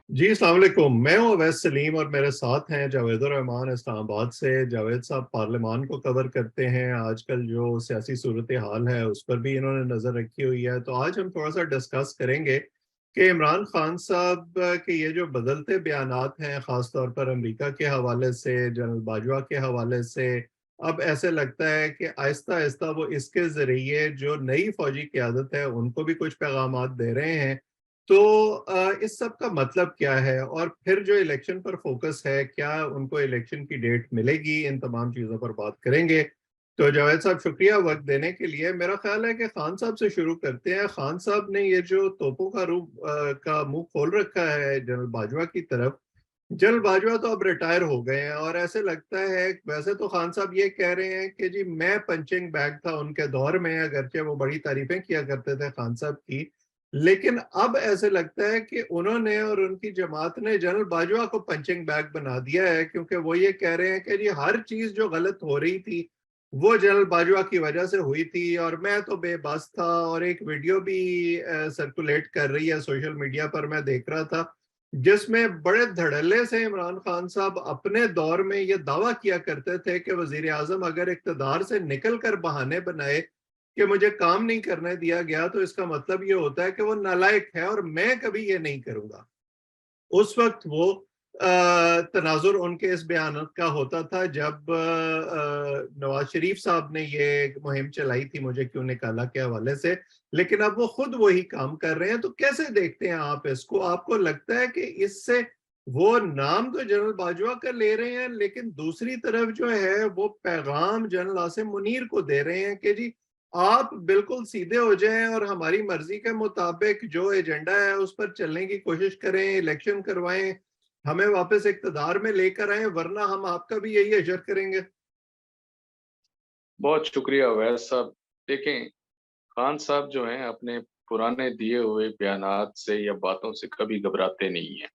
जी अस्सलाम वालेकुम। मैं हूँ अवैस सलीम और मेरे साथ हैं जावेदुर रहमान इस्लामाबाद से। जावेद साहब पार्लियामान को कवर करते हैं, आजकल जो सियासी सूरत हाल है उस पर भी इन्होंने नज़र रखी हुई है। तो आज हम थोड़ा सा डिस्कस करेंगे कि इमरान खान साहब के ये जो बदलते बयानात हैं, ख़ास तौर पर अमेरिका के हवाले से, जनरल बाजवा के हवाले से, अब ऐसे लगता है कि आहिस्ता आहिस्ता वो इसके ज़रिए जो नई फौजी क़यादत है उनको भी कुछ पैगामात दे रहे हैं। तो इस सब का मतलब क्या है, और फिर जो इलेक्शन पर फोकस है, क्या उनको इलेक्शन की डेट मिलेगी, इन तमाम चीजों पर बात करेंगे। तो जावेद साहब, शुक्रिया वक्त देने के लिए। मेरा ख्याल है कि खान साहब से शुरू करते हैं। खान साहब ने ये जो तोपों का रूप का मुंह खोल रखा है जनरल बाजवा की तरफ। जनरल बाजवा तो अब रिटायर हो गए हैं और ऐसे लगता है, वैसे तो खान साहब ये कह रहे हैं कि जी मैं पंचिंग बैग था उनके दौर में, अगरचे वो बड़ी तारीफें किया करते थे खान साहब की। लेकिन अब ऐसे लगता है कि उन्होंने और उनकी जमात ने जनरल बाजवा को पंचिंग बैग बना दिया है, क्योंकि वो ये कह रहे हैं कि जी हर चीज जो गलत हो रही थी वो जनरल बाजवा की वजह से हुई थी और मैं तो बेबस था। और एक वीडियो भी सर्कुलेट कर रही है सोशल मीडिया पर, मैं देख रहा था, जिसमें बड़े धड़ल्ले से इमरान खान साहब अपने दौर में ये दावा किया करते थे कि वजीर आजम अगर इक्तदार से निकल कर बहाने बनाए कि मुझे काम नहीं करने दिया गया, तो इसका मतलब ये होता है कि वो नालायक है और मैं कभी ये नहीं करूंगा। उस वक्त वो तनाजुर उनके इस बयान का होता था जब नवाज शरीफ साहब ने ये मुहिम चलाई थी, मुझे क्यों निकाला के हवाले से। लेकिन अब वो खुद वही काम कर रहे हैं। तो कैसे देखते हैं आप इसको? आपको लगता है कि इससे वो नाम तो जनरल बाजवा का ले रहे हैं, लेकिन दूसरी तरफ जो है वो पैगाम जनरल आसिम मुनीर को दे रहे हैं कि जी आप बिल्कुल सीधे हो जाएं और हमारी मर्जी के मुताबिक जो एजेंडा है उस पर चलने की कोशिश करें, इलेक्शन करवाएं, हमें वापस इक्तदार में लेकर आए, वरना हम आपका भी यही अजर करेंगे। बहुत शुक्रिया वैस साहब। देखें, खान साहब जो हैं अपने पुराने दिए हुए बयानात से या बातों से कभी घबराते नहीं हैं।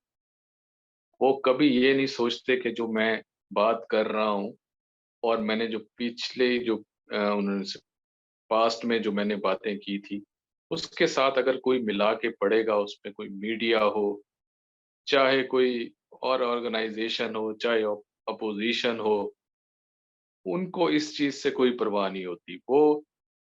वो कभी ये नहीं सोचते कि जो मैं बात कर रहा हूँ और मैंने जो पिछले जो उन्होंने पास्ट में जो मैंने बातें की थी, उसके साथ अगर कोई मिला के पढ़ेगा, उसमें कोई मीडिया हो, चाहे कोई और ऑर्गेनाइजेशन हो, चाहे अपोजिशन हो, उनको इस चीज़ से कोई परवाह नहीं होती। वो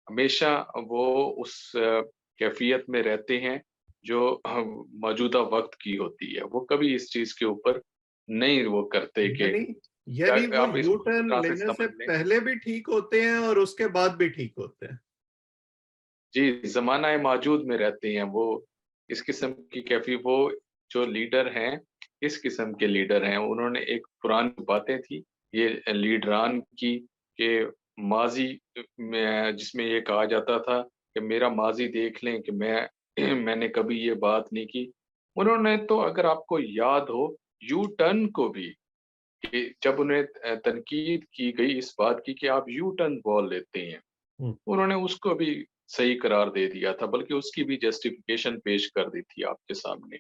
हमेशा वो उस कैफ़ियत में रहते हैं जो मौजूदा वक़्त की होती है। वो कभी इस चीज़ के ऊपर नहीं वो करते कि यानी यानी वो आप यू इसको इस टर्न तरह से लेने से समझ लें। पहले भी ठीक होते हैं और उसके बाद भी ठीक होते हैं। जी, ज़माना-ए-मौजूद में रहते हैं वो। इस किस्म की कैफ़ी वो जो लीडर हैं, इस किस्म के लीडर हैं। उन्होंने एक पुरानी बातें थी, ये लीडरान की कि माज़ी में जिसमें ये कहा जाता था कि मेरा माज़ी देख लें कि मैंने कभी ये बात नहीं की। उन्होंने तो अगर आपको याद हो, यू टर्न को भी कि जब उन्हें तनकीद की गई इस बात की कि आप यू टर्न बोल लेते हैं। हम्म। उन्होंने उसको भी सही करार दे दिया था, बल्कि उसकी भी जस्टिफिकेशन पेश कर दी थी आपके सामने।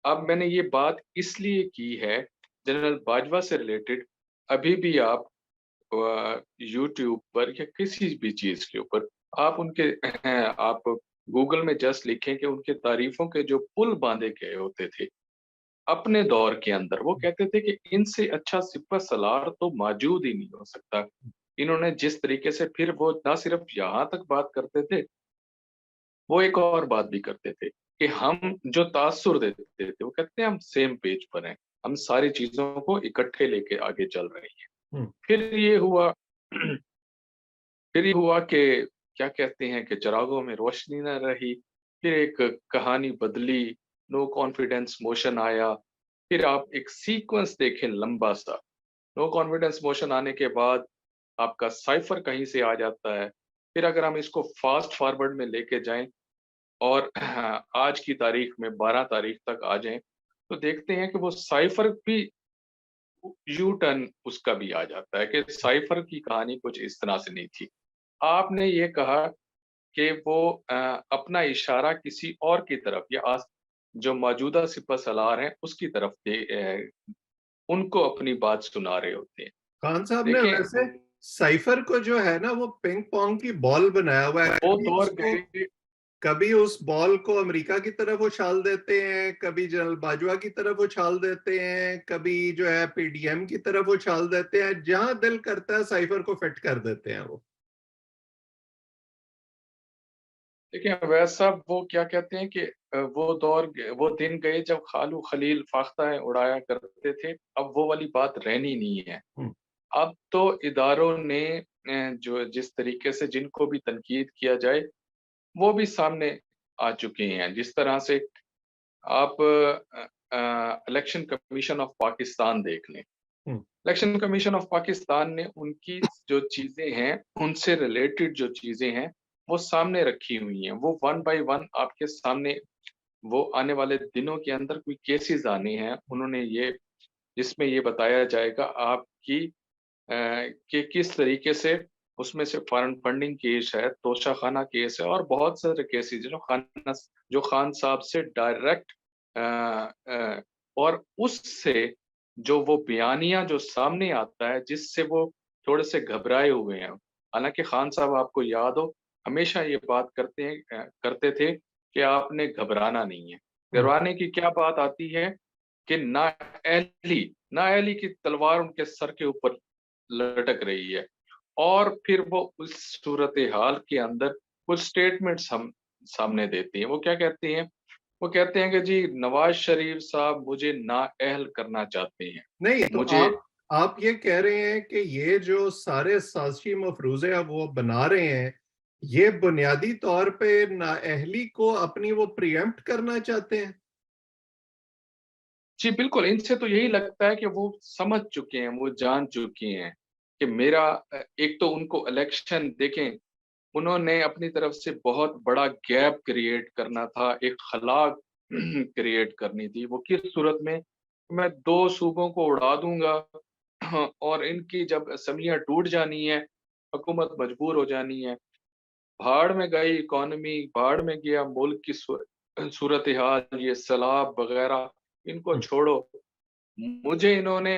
अब मैंने ये बात इसलिए की है, जनरल बाजवा से रिलेटेड, अभी भी आप यूट्यूब पर या किसी भी चीज़ के ऊपर आप उनके आप गूगल में जस्ट लिखें कि उनके तारीफ़ों के जो पुल बाँधे गए होते थे, अपने दौर के अंदर, वो कहते थे कि इनसे अच्छा सिपह-सलार तो मौजूद ही नहीं हो सकता। इन्होंने जिस तरीके से फिर वो ना सिर्फ़ यहाँ तक बात करते थे, वो एक और बात भी करते थे कि हम जो तासुर देते थे, वो कहते हैं हम सेम पेज पर हैं, हम सारी चीज़ों को इकट्ठे लेके आगे चल रहे हैं। हम्म। फिर ये हुआ फिर ये हुआ कि क्या कहते हैं कि चिरागों में रोशनी ना रही, फिर एक कहानी बदली, नो कॉन्फिडेंस मोशन आया, फिर आप एक सीक्वेंस देखें लंबा-सा, नो कॉन्फिडेंस मोशन आने के बाद आपका साइफ़र कहीं से आ जाता है। फिर अगर हम इसको फ़ास्ट फॉरवर्ड में लेके जाएँ और आज की तारीख में 12 तारीख तक आ जाएँ, तो देखते हैं कि वो साइफ़र भी यू टर्न उसका भी आ जाता है कि साइफ़र की कहानी कुछ इस तरह से नहीं थी। आपने ये कहा कि वो अपना इशारा किसी और की तरफ या जो मौजूदा सिपह-सलार हैं, उसकी तरफ उनको अपनी बात सुना रहे होते हैं। खान साहब ने देखें, वैसे साइफर को जो है ना वो पिंग पोंग की बॉल बनाया हुआ है। वो कभी दौर उसको गए कभी उस बॉल को अमेरिका की तरफ उछाल देते हैं, कभी जनरल बाजवा की तरफ उछाल देते हैं, कभी जो है पीडीएम की तरफ उछाल देते हैं, जहां दिल करता है साइफर को फिट कर देते हैं वो। देखिए वैसा वो क्या कहते हैं कि वो दिन गए जब खालू खलील फाख्ता उड़ाया करते थे, अब वो वाली बात रहनी नहीं है। हम्म। अब तो इदारों ने जो जिस तरीके से जिनको भी तनकीद किया जाए वो भी सामने आ चुके हैं। जिस तरह से आप इलेक्शन कमीशन ऑफ पाकिस्तान देख लें। हम्म। इलेक्शन कमीशन ऑफ पाकिस्तान ने उनकी जो चीजें हैं उनसे रिलेटेड जो चीजें हैं वो सामने रखी हुई हैं। वो वन बाय वन आपके सामने वो आने वाले दिनों के अंदर कोई केसेस आने हैं उन्होंने ये जिसमें ये बताया जाएगा आपकी कि किस तरीके से उसमें से फॉरेन फंडिंग केस है, तोशाखाना केस है और बहुत सारे केसेस जो खान साहब से डायरेक्ट और उससे जो वो बयानिया जो सामने आता है जिससे वो थोड़े से घबराए हुए हैं। हालांकि खान साहब आपको याद हो हमेशा ये बात करते थे कि आपने घबराना नहीं है। हम्म। घबराने की क्या बात आती है कि नाअहली की तलवार उनके सर के ऊपर लटक रही है। और फिर वो उस सूरत हाल के अंदर कुछ स्टेटमेंट्स हम सामने देती हैं। वो क्या कहती हैं? वो कहते हैं कि जी नवाज शरीफ साहब मुझे नाअहल करना चाहते हैं। नहीं तो मुझे आप ये कह रहे हैं कि ये जो सारे साजिशी मफरूजे अब वो बना रहे हैं, ये बुनियादी तौर पे नाअहली को अपनी वो प्रिएम्प्ट करना चाहते हैं। जी बिल्कुल, इनसे तो यही लगता है कि वो समझ चुके हैं, वो जान चुके हैं कि मेरा एक तो उनको इलेक्शन देखें, उन्होंने अपनी तरफ से बहुत बड़ा गैप क्रिएट करना था, एक खला क्रिएट करनी थी। वो किस सूरत में? मैं 2 सूबों को उड़ा दूँगा और इनकी जब असेंबलियाँ टूट जानी है, हुकूमत मजबूर हो जानी है। भाड़ में गई इकॉनमी, भाड़ में गया मुल्क की सूरत-ए-हाल, ये सैलाब वगैरह, इनको हम्म। छोड़ो। मुझे इन्होंने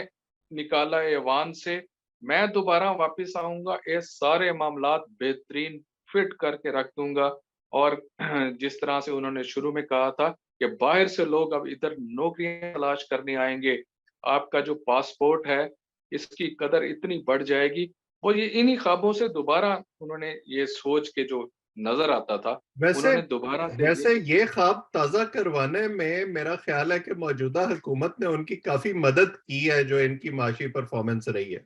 निकाला ऐवान से, मैं दोबारा वापस आऊँगा, ये सारे मामलात बेहतरीन फिट करके रख दूँगा। और जिस तरह से उन्होंने शुरू में कहा था कि बाहर से लोग अब इधर नौकरियाँ तलाश करने आएँगे, आपका जो पासपोर्ट है, इसकी कदर इतनी बढ़ जाएगी। वो ये इन्हीं ख्वाबों से दोबारा उन्होंने ये सोच के जो नज़र आता था, वैसे उन्होंने दोबारा से ये वैसे ये ख्वाब ताज़ा करवाने में मेरा ख्याल है कि मौजूदा हुकूमत ने उनकी काफी मदद की है, जो इनकी माशी परफॉर्मेंस रही है।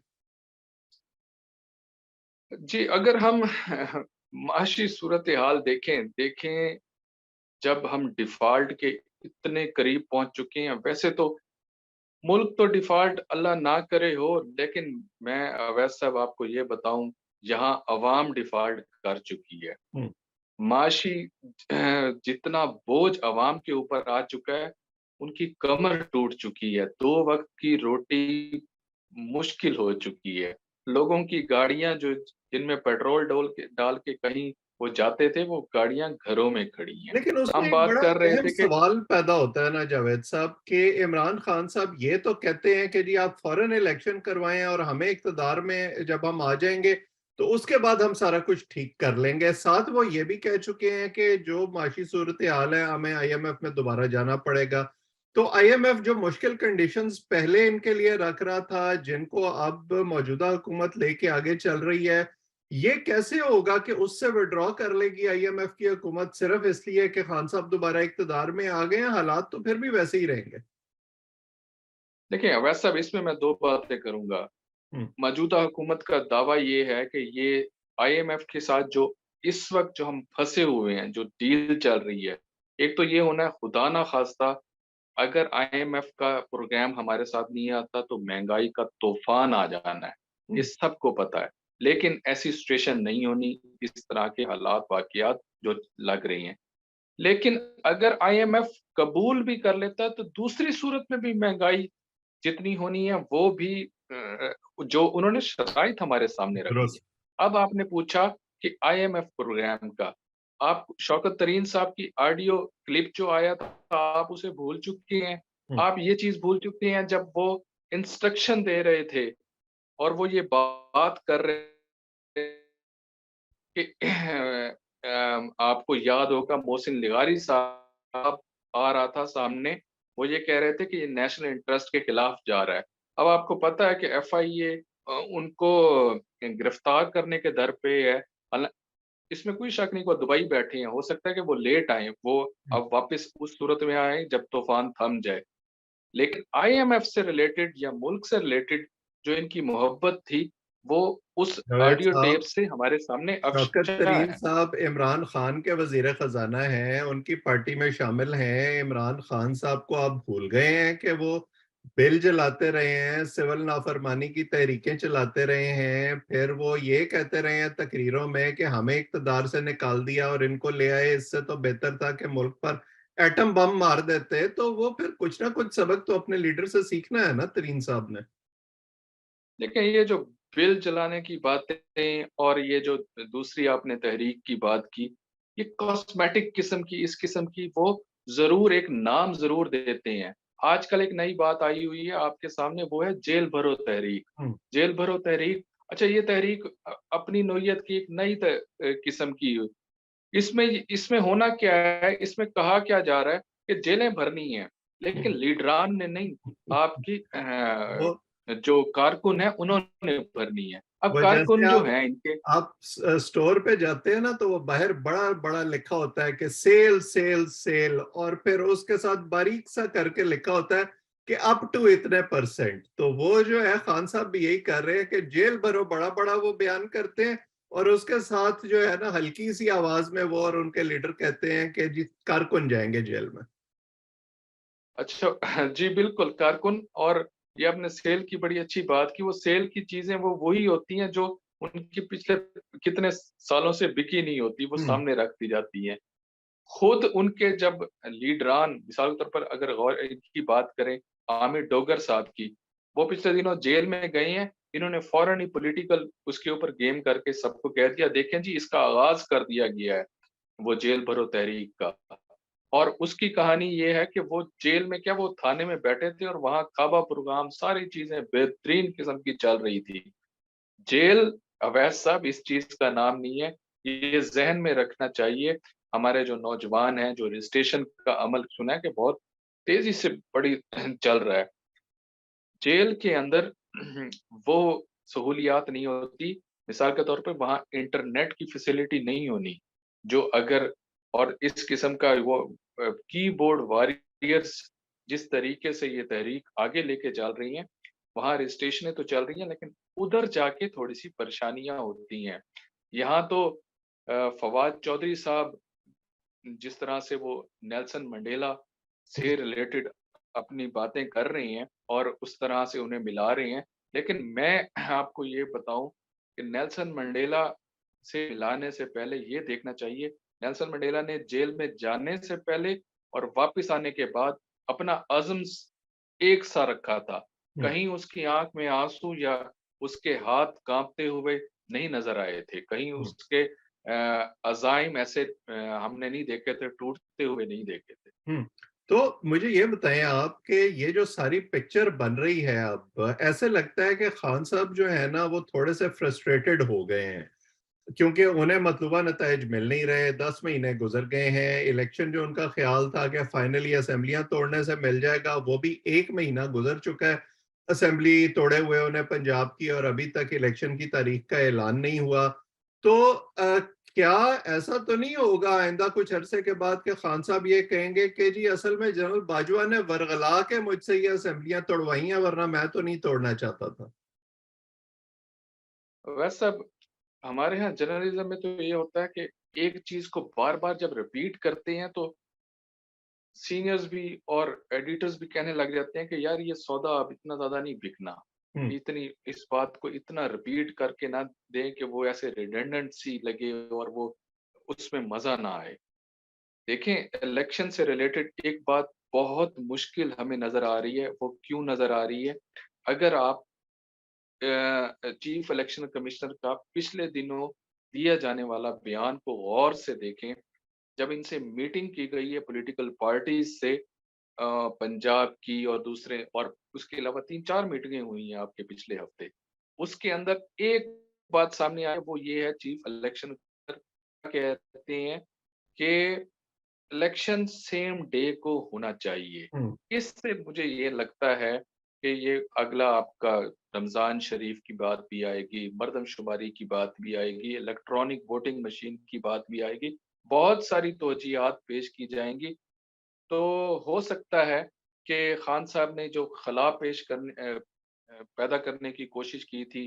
जी, अगर हम माशी सूरत-ए-हाल देखें जब हम डिफ़ॉल्ट के इतने करीब पहुँच चुके हैं, वैसे तो मुल्क तो डिफ़ॉल्ट अल्लाह ना करे हो, लेकिन मैं अवैध साहब आपको ये बताऊँ, यहाँ अवाम डिफ़ॉल्ट कर चुकी है। हम्म। माशी जितना बोझ अवाम के ऊपर आ चुका है, उनकी कमर टूट चुकी है, 2 वक़्त की रोटी मुश्किल हो चुकी है। लोगों की गाड़ियाँ जो जिनमें पेट्रोल डाल के कहीं वो जाते थे, वो गाड़ियाँ घरों में खड़ी हैं। लेकिन उसमें हम एक बात बड़ा कर रहे अहम थे कि सवाल पैदा होता है ना जावेद साहब, कि इमरान खान साहब ये तो कहते हैं कि जी आप फौरन इलेक्शन करवाएं और हमें इक्तदार में जब हम आ जाएंगे तो उसके बाद हम सारा कुछ ठीक कर लेंगे। साथ वो ये भी कह चुके हैं कि जो माशी सूरत हाल है, हमें आईएमएफ में दोबारा जाना पड़ेगा। तो आईएमएफ जो मुश्किल कंडीशंस पहले इनके लिए रख रहा था, जिनको अब मौजूदा हुकूमत लेके आगे चल रही है, ये कैसे होगा कि उससे विड्रॉ कर लेगी आईएमएफ की हुकूमत सिर्फ इसलिए कि खान साहब दोबारा इक्तदार में आ गए हैं? हालात तो फिर भी वैसे ही रहेंगे। देखिए, अवैध साहब इसमें मैं 2 बातें करूँगा। हम्म। मौजूदा हुकूमत का दावा ये है कि ये आईएमएफ के साथ जो इस वक़्त जो हम फँसे हुए हैं, जो डील चल रही है, एक तो ये होना है खुदा ना ख़ास्ता अगर आईएमएफ का प्रोग्राम हमारे साथ नहीं आता तो महँगाई का तूफ़ान आ जाना है, ये हम्म। सबको पता है। लेकिन ऐसी सिचुएशन नहीं होनी, इस तरह के हालात वाक़ियात जो लग रही हैं। लेकिन अगर आईएमएफ कबूल भी कर लेता है तो दूसरी सूरत में भी महँगाई जितनी होनी है वो भी जो उन्होंने शराइत हमारे सामने रखी है। दुरुस्त। अब आपने पूछा कि आईएमएफ प्रोग्राम का, आप शौकत तरीन साहब की ऑडियो क्लिप जो आया था आप उसे भूल चुके हैं। हम्म। आप ये चीज़ भूल चुके हैं जब वो इंस्ट्रक्शन दे रहे थे और वो ये बात कर रहे थे कि आपको याद होगा मोहसिन लिगारी साहब आ रहा था सामने, वो ये कह रहे थे कि ये नेशनल इंटरेस्ट के खिलाफ जा रहा है। अब आपको पता है कि एफआईए उनको गिरफ्तार करने के दर पे है। हालां इसमें कोई शक नहीं कि वो दुबई बैठे हैं, हो सकता है कि वो लेट आएँ, वो हुँ, अब वापस उस सूरत में आएँ जब तूफ़ान थम जाए। लेकिन आईएमएफ से रिलेटेड या मुल्क से रिलेटेड जो इनकी मोहब्बत थी, वो उस जावेद ऑडियो टेप साहब, से हमारे सामने शौकत अफ़शा तरीन है। साहब इमरान खान के वजीर खजाना हैं, उनकी पार्टी में शामिल हैं। इमरान खान साहब को आप भूल गए हैं कि वो बिल जलाते रहे हैं, सिविल नाफरमानी की तहरीकें चलाते रहे हैं, फिर वो ये कहते रहे हैं तकरीरों में कि हमें इक़्तिदार से निकाल दिया और इनको ले आए, इससे तो बेहतर था कि मुल्क पर एटम बम मार देते। तो वो फिर कुछ ना कुछ सबक तो अपने लीडर से सीखना है ना तरीन साहब ने। देखिए, ये जो बिल जलाने की बातें और ये जो दूसरी आपने तहरीक की बात की, ये कॉस्मेटिक किस्म की, इस किस्म की वो ज़रूर एक नाम ज़रूर देते हैं। आजकल एक नई बात आई हुई है आपके सामने, वो है जेल भरो तहरीक। हुँ, जेल भरो तहरीक, अच्छा ये तहरीक अपनी नोयत की एक नई किस्म की इसमें इसमें होना क्या है, इसमें कहा क्या जा रहा है कि जेलें भरनी हैं, लेकिन हुँ। लीडरान ने नहीं, आपकी वो जो कारकुन है उन्होंने भरनी है। अब वो जैसे कारकुन जो हैं इनके आप स्टोर पे जाते हैं ना, तो वो बाहर बड़ा बड़ा लिखा होता है कि सेल सेल सेल, और फिर उसके साथ बारीक सा करके लिखा होता है कि अप टू इतने परसेंट। तो वो जो है खान साहब भी यही कर रहे हैं कि जेल भरो बड़ा बड़ा वो बयान करते हैं, और उसके साथ जो है ना हल्की सी आवाज में वो और उनके लीडर कहते हैं कि जी कारकुन जाएंगे जेल में। अच्छा जी बिल्कुल, कारकुन और ये आपने सेल की बड़ी अच्छी बात की, वो सेल की चीज़ें वो वही होती हैं जो उनकी पिछले कितने सालों से बिकी नहीं होती, वो हम्म, सामने रख दी जाती हैं। खुद उनके जब लीडरान मिसाल के तौर पर अगर गौर इनकी बात करें आमिर डोगर साहब की, वो पिछले दिनों जेल में गए हैं, इन्होंने फौरन ही पॉलिटिकल उसके ऊपर गेम करके सबको कह दिया देखें जी इसका आगाज़ कर दिया गया है, वो जेल भरो तहरीक का। और उसकी कहानी ये है कि वो जेल में क्या वो थाने में बैठे थे और वहाँ खाबा प्रोग्राम सारी चीज़ें बेहतरीन किस्म की चल रही थी। जेल अवैध साहब इस चीज़ का नाम नहीं है, ये ज़हन में रखना चाहिए। हमारे जो नौजवान हैं, जो रजिस्ट्रेशन का अमल सुना है कि बहुत तेज़ी से बड़ी चल रहा है। जेल के अंदर वो सहूलियात नहीं होती, मिसाल के तौर पे वहाँ इंटरनेट की फैसिलिटी नहीं होनी, जो अगर और इस किस्म का वो कीबोर्ड वॉरियर्स जिस तरीके से ये तहरीक आगे लेके चल रही हैं, वहाँ रजिस्ट्रेशनें तो चल रही हैं, लेकिन उधर जाके थोड़ी-सी परेशानियाँ होती हैं। यहाँ तो फवाद चौधरी साहब जिस तरह से वो नेल्सन मंडेला से रिलेटेड अपनी बातें कर रहे हैं और उस तरह से उन्हें मिला रहे हैं। लेकिन मैं आपको ये बताऊँ कि नेल्सन मंडेला से मिलाने से पहले ये देखना चाहिए, नेल्सन मंडेला ने जेल में जाने से पहले और वापस आने के बाद अपना अज़्म एक सा रखा था। हम्म, कहीं उसकी आँख में आँसू या उसके हाथ काँपते हुए नहीं नज़र आए थे। कहीं हम्म, उसके अज़ाइम ऐसे हमने नहीं देखे थे, टूटते हुए नहीं देखे थे। हम्म। तो मुझे ये बताएं आप कि ये जो सारी पिक्चर बन रही है अब, ऐसे लगता है कि खान साहब जो है ना वो थोड़े से फ्रस्ट्रेटेड हो गए हैं, क्योंकि उन्हें मतलूबा नताइज मिल नहीं रहे। 10 महीने गुजर गए हैं, इलेक्शन जो उनका ख्याल था कि फाइनली असेंबलियां तोड़ने से मिल जाएगा, वो भी 1 महीना गुजर चुका है असेंबली तोड़े हुए उन्हें पंजाब की, और अभी तक इलेक्शन की तारीख का ऐलान नहीं हुआ। तो क्या ऐसा तो नहीं होगा आइंदा कुछ अरसे के बाद कि खान साहब ये कहेंगे कि जी असल में जनरल बाजवा ने वरगला के मुझसे ये असेंबलियां तोड़वाई हैं, वरना मैं तो नहीं तोड़ना चाहता था। वैसे अब हमारे यहाँ जर्नलिज़्म में तो ये होता है कि एक चीज़ को बार-बार जब रिपीट करते हैं तो सीनियर्स भी और एडिटर्स भी कहने लग जाते हैं कि यार ये सौदा अब इतना ज़्यादा नहीं बिकना। हम्म, इतनी इस बात को इतना रिपीट करके ना दें कि वो ऐसे रिडंडेंट सी लगे और वो उसमें मज़ा ना आए। देखें इलेक्शन से रिलेटेड एक बात बहुत मुश्किल हमें नज़र आ रही है, वो क्यों नज़र आ रही है? अगर आप चीफ इलेक्शन कमिश्नर का पिछले दिनों दिया जाने वाला बयान को गौर से देखें, जब इनसे मीटिंग की गई है पॉलिटिकल पार्टीज़ से पंजाब की और दूसरे और उसके अलावा 3-4 मीटिंगें हुई हैं आपके पिछले हफ्ते। उसके अंदर एक बात सामने आई वो ये है चीफ इलेक्शन कहते हैं कि इलेक्शन सेम डे को होना चाहिए। हुँ, इससे मुझे ये लगता है कि ये अगला आपका रमज़ान शरीफ की बात भी आएगी, मरदमशुमारी की बात भी आएगी, इलेक्ट्रॉनिक वोटिंग मशीन की बात भी आएगी। बहुत सारी तौजीहात पेश की जाएँगी। तो हो सकता है कि खान साहब ने जो खला पैदा करने की कोशिश की थी,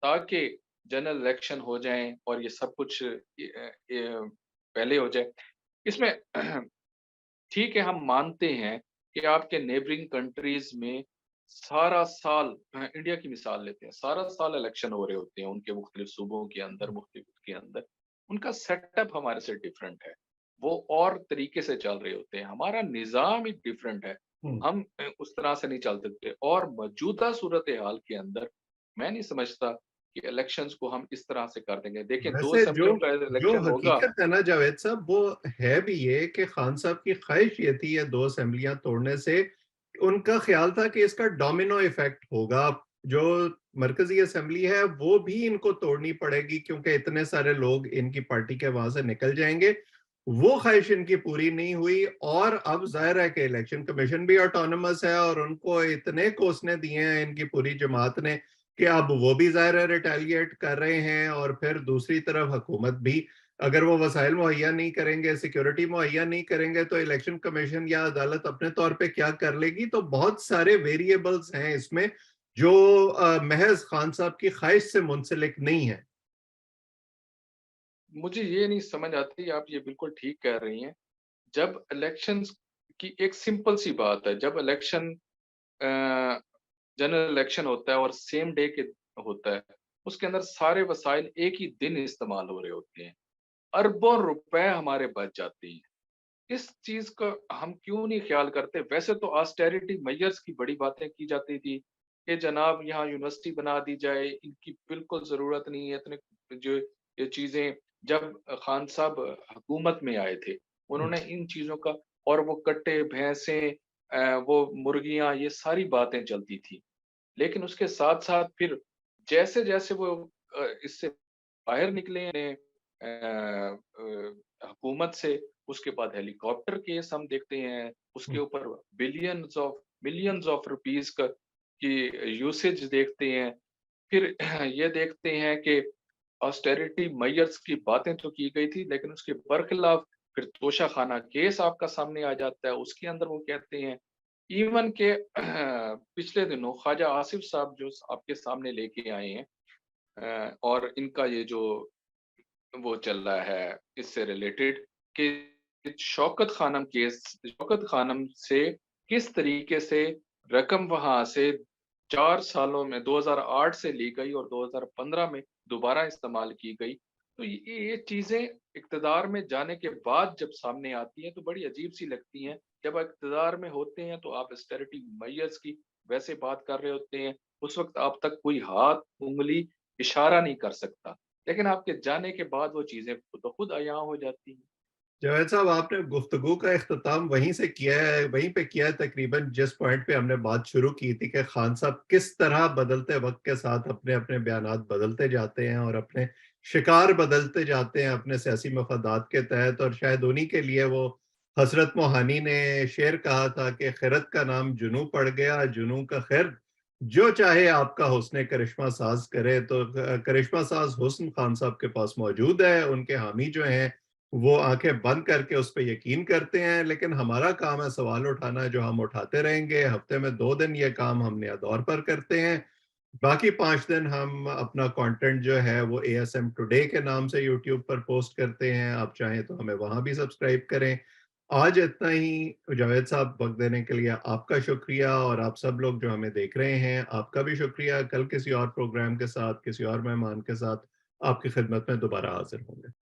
ताकि जनरल इलेक्शन हो जाएँ और ये सब कुछ पहले हो जाए। इसमें ठीक है, हम मानते हैं कि आपके नेबरिंग कंट्रीज़ में सारा साल इंडिया की मिसाल लेते हैं, सारा साल इलेक्शन हो रहे होते हैं उनके मुख्तलिफ सूबों के अंदर, मुख्तलिफ के अंदर। उनका सेटअप हमारे से डिफरेंट है। वो और तरीके से चल रहे होते हैं। हमारा निज़ाम ही डिफरेंट है। हुँ। हम उस तरह से नहीं चल सकते और मौजूदा सूरत-ए-हाल के अंदर मैं नहीं समझता कि इलेक्शंस को हम इस तरह से कर देंगे। देखिए 2 वैसे जो असेंबलियों का जो इलेक्शन होगा। हकीकत है ना जावेद साहब, वो है भी ये कि खान साहब की ख्वाहिश ये थी ये 2 असेंबलियाँ तोड़ने से, उनका ख्याल था कि इसका डोमिनो इफ़ेक्ट होगा। जो मरकज़ी असेंबली है वो भी इनको तोड़नी पड़ेगी क्योंकि इतने सारे लोग इनकी पार्टी के वहाँ से निकल जाएँगे। वो ख्वाहिश इनकी पूरी नहीं हुई और अब ज़ाहिर है कि इलेक्शन कमीशन भी ऑटोनमस है और उनको इतने कोसने दिए हैं इनकी पूरी जमात ने कि अब वो भी ज़ाहिर है रिटेलिएट कर रहे हैं और फिर दूसरी तरफ हुकूमत भी अगर वो वसाइल मुहैया नहीं करेंगे, सिक्योरिटी मुहैया नहीं करेंगे तो इलेक्शन कमीशन या अदालत अपने तौर पे क्या कर लेगी? तो बहुत सारे वेरिएबल्स हैं इसमें जो महज़ खान साहब की ख्वाहिश से मुंसलिक नहीं है। मुझे ये नहीं समझ आती, आप ये बिल्कुल ठीक कह रही हैं। जब इलेक्शंस की एक सिंपल सी बात है, जब अ, जनरल इलेक्शन होता है और सेम डे के होता है, उसके अंदर सारे वसाइल एक ही दिन इस्तेमाल हो रहे होते हैं। अरबों रुपए हमारे बच जाते हैं। इस चीज़ का हम क्यों नहीं ख़्याल करते? वैसे तो ऑस्टेरिटी मेजर्स की बड़ी बातें की जाती थी, कि जनाब यहाँ यूनिवर्सिटी बना दी जाए, इनकी बिल्कुल ज़रूरत नहीं है इतने जो ये चीज़ें जब खान साहब हुकूमत में आए थे, हुँ, उन्होंने इन चीज़ों का और वो कट्टे, भैंसें वो मुर्गियाँ ये सारी बातें चलती थी। लेकिन उसके साथ-साथ फिर जैसे-जैसे वो इससे बाहर निकले हैं हुकूमत से, उसके बाद हेलीकॉप्टर केस हम देखते हैं, उसके हुँ। ऊपर मिलियंस ऑफ रुपीज़ का की यूसेज देखते हैं। फिर ये देखते हैं कि ऑस्टेरिटी मेजर्स की बातें तो की गई थी, लेकिन उसके बरखिलाफ फिर तोशाखाना केस आपका सामने आ जाता है। उसके अंदर वो कहते हैं इवन के पिछले दिनों ख्वाजा आसिफ साहब जो आपके सामने लेके आए हैं और इनका ये जो वो चल रहा है इससे रिलेटेड कि शौकत खानम से किस तरीके से रकम वहां से 4 सालों में 2008 से ली गई और 2015 में दोबारा इस्तेमाल की गई। तो ये चीजें इक़्तिदार में जाने के बाद जब सामने आती हैं तो बड़ी अजीब सी लगती हैं। जब आप इक़्तिदार में होते हैं तो आप ऑस्टेरिटी मेजर्स की वैसे बात कर रहे होते हैं, उस वक़्त आप तक कोई हाथ, उँगली इशारा नहीं कर सकता। लेकिन आपके जाने के बाद वो चीज़ें खुद ब खुद अयाँ हो जाती हैं। जावेद साहब, आपने गुफ्तगू का इख्तिताम वहीं से किया है, वहीं पे किया है तकरीबन जिस पॉइंट पे हमने बात शुरू की थी कि खान साहब किस तरह बदलते वक़्त के साथ अपने-अपने बयानात बदलते जाते हैं और अपने शिकार बदलते जाते हैं अपने सियासी मफादात के तहत और शायद उन्हीं के लिए वो हज़रत मोहानी ने शेर कहा था कि खिरत का नाम जुनून पड़ गया, जुनून का खिर, जो चाहे आपका हुस्न करिश्मा साज़ करे। तो करिश्मा साज़ हुस्न खान साहब के पास मौजूद है, उनके हामी जो हैं वो आँखें बंद करके उस पे यकीन करते हैं, लेकिन हमारा काम है सवाल उठाना जो हम उठाते रहेंगे। हफ्ते में 2 दिन ये काम हम नया दौर पर करते हैं। बाकी 5 दिन हम अपना कंटेंट जो है वो एएसएम टुडे के नाम से यूट्यूब पर पोस्ट करते हैं। आप चाहें तो हमें वहाँ भी सब्सक्राइब करें। आज इतना ही। जावेद साहब, वक़्त देने के लिए आपका शुक्रिया और आप सब लोग जो हमें देख रहे हैं, आपका भी शुक्रिया। कल किसी और प्रोग्राम के साथ, किसी और मेहमान के साथ आपकी खिदमत में दोबारा हाज़िर होंगे।